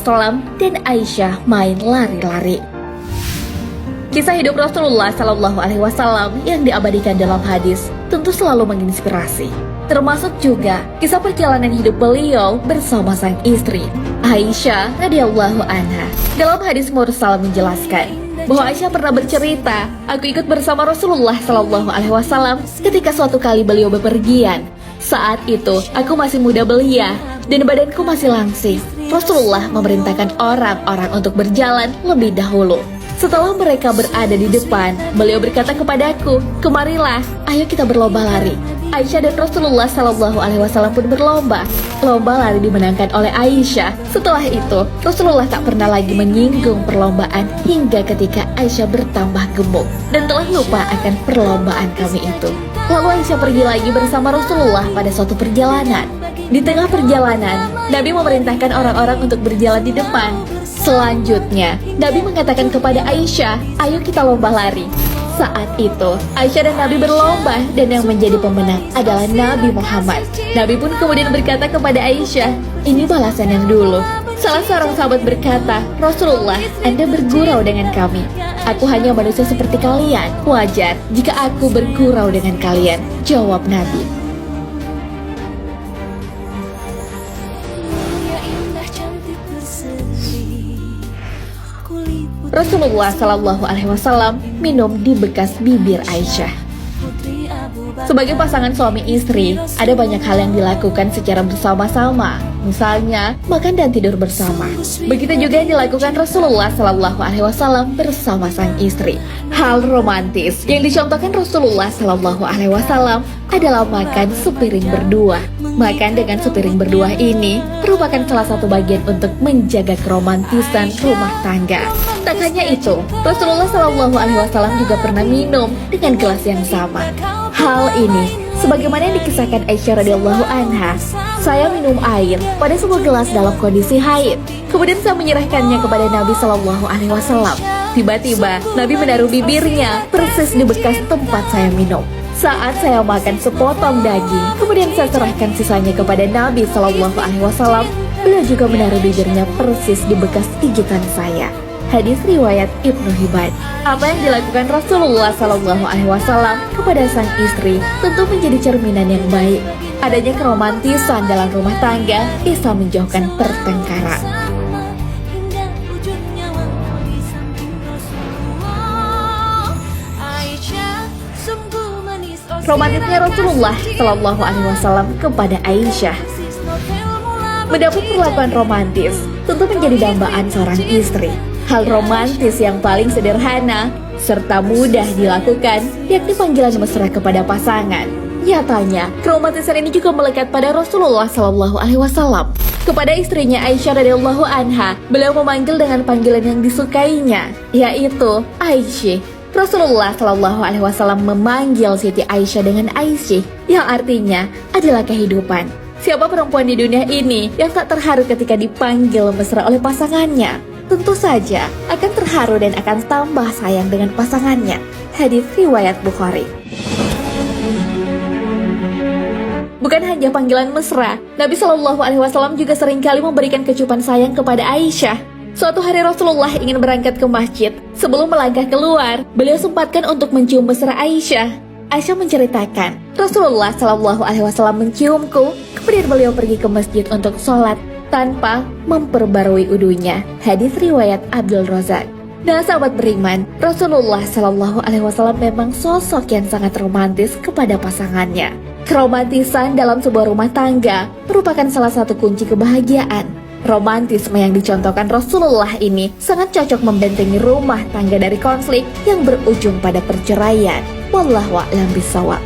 SAW dan Aisyah main lari-lari. Kisah hidup Rasulullah SAW yang diabadikan dalam hadis tentu selalu menginspirasi. Termasuk juga kisah perjalanan hidup beliau bersama sang istri, Aisyah radhiyallahu anha. Dalam hadis mursal menjelaskan bahwa Aisyah pernah bercerita, aku ikut bersama Rasulullah SAW ketika suatu kali beliau bepergian. Saat itu aku masih muda belia dan badanku masih langsing. Rasulullah memerintahkan orang-orang untuk berjalan lebih dahulu. Setelah mereka berada di depan, beliau berkata kepadaku, kemarilah, ayo kita berlomba lari. Aisyah dan Rasulullah SAW pun berlomba. Lomba lari dimenangkan oleh Aisyah. Setelah itu, Rasulullah tak pernah lagi menyinggung perlombaan hingga ketika Aisyah bertambah gemuk dan telah lupa akan perlombaan kami itu. Lalu Aisyah pergi lagi bersama Rasulullah pada suatu perjalanan. Di tengah perjalanan, Nabi memerintahkan orang-orang untuk berjalan di depan. Selanjutnya, Nabi mengatakan kepada Aisyah, ayo kita lomba lari. Saat itu, Aisyah dan Nabi berlomba dan yang menjadi pemenang adalah Nabi Muhammad. Nabi pun kemudian berkata kepada Aisyah, ini balasan yang dulu. Salah seorang sahabat berkata, Rasulullah, Anda bergurau dengan kami. Aku hanya manusia seperti kalian. Wajar jika aku bergurau dengan kalian, jawab Nabi. Rasulullah SAW minum di bekas bibir Aisyah. Sebagai pasangan suami istri, ada banyak hal yang dilakukan secara bersama-sama. Misalnya, makan dan tidur bersama. Begitu juga yang dilakukan Rasulullah SAW bersama sang istri. Hal romantis yang dicontohkan Rasulullah SAW adalah makan sepiring berdua. Makan dengan sepiring berdua ini merupakan salah satu bagian untuk menjaga keromantisan rumah tangga. Tak hanya itu, Rasulullah SAW juga pernah minum dengan gelas yang sama. Hal ini sebagaimana yang dikisahkan Aisyah radhiyallahu anha, saya minum air pada sebuah gelas dalam kondisi haid. Kemudian saya menyerahkannya kepada Nabi SAW. Tiba-tiba Nabi menaruh bibirnya persis di bekas tempat saya minum. Saat saya makan sepotong daging, kemudian saya serahkan sisanya kepada Nabi SAW. Beliau juga menaruh bibirnya persis di bekas gigitan saya. Hadis riwayat Ibnu Hibban. Apa yang dilakukan Rasulullah SAW kepada sang istri tentu menjadi cerminan yang baik. Adanya keromantisan dalam rumah tangga bisa menjauhkan pertengkaran. Romantisnya Rasulullah SAW kepada Aisyah. Mendapat perlakuan romantis tentu menjadi dambaan seorang istri. Hal romantis yang paling sederhana serta mudah dilakukan yakni panggilan mesra kepada pasangan. Nyatanya, keromantisan ini juga melekat pada Rasulullah SAW. Kepada istrinya Aisyah radhiyallahu anha, beliau memanggil dengan panggilan yang disukainya, yaitu Aisyah. Rasulullah SAW memanggil Siti Aisyah dengan Aisyah, yang artinya adalah kehidupan. Siapa perempuan di dunia ini yang tak terharu ketika dipanggil mesra oleh pasangannya? Tentu saja akan terharu dan akan tambah sayang dengan pasangannya. Hadis riwayat Bukhari. Bukan hanya panggilan mesra, Nabi SAW juga seringkali memberikan kecupan sayang kepada Aisyah. Suatu hari Rasulullah ingin berangkat ke masjid. Sebelum melangkah keluar, beliau sempatkan untuk mencium mesra Aisyah. Aisyah menceritakan, Rasulullah SAW menciumku, kemudian beliau pergi ke masjid untuk sholat tanpa memperbarui wudunya. Hadis riwayat Abdul Razak. Nah sahabat beriman, Rasulullah SAW memang sosok yang sangat romantis kepada pasangannya. Keromantisan dalam sebuah rumah tangga merupakan salah satu kunci kebahagiaan. Romantisme yang dicontohkan Rasulullah ini sangat cocok membentengi rumah tangga dari konflik yang berujung pada perceraian. Wallahu a'lam bishawab.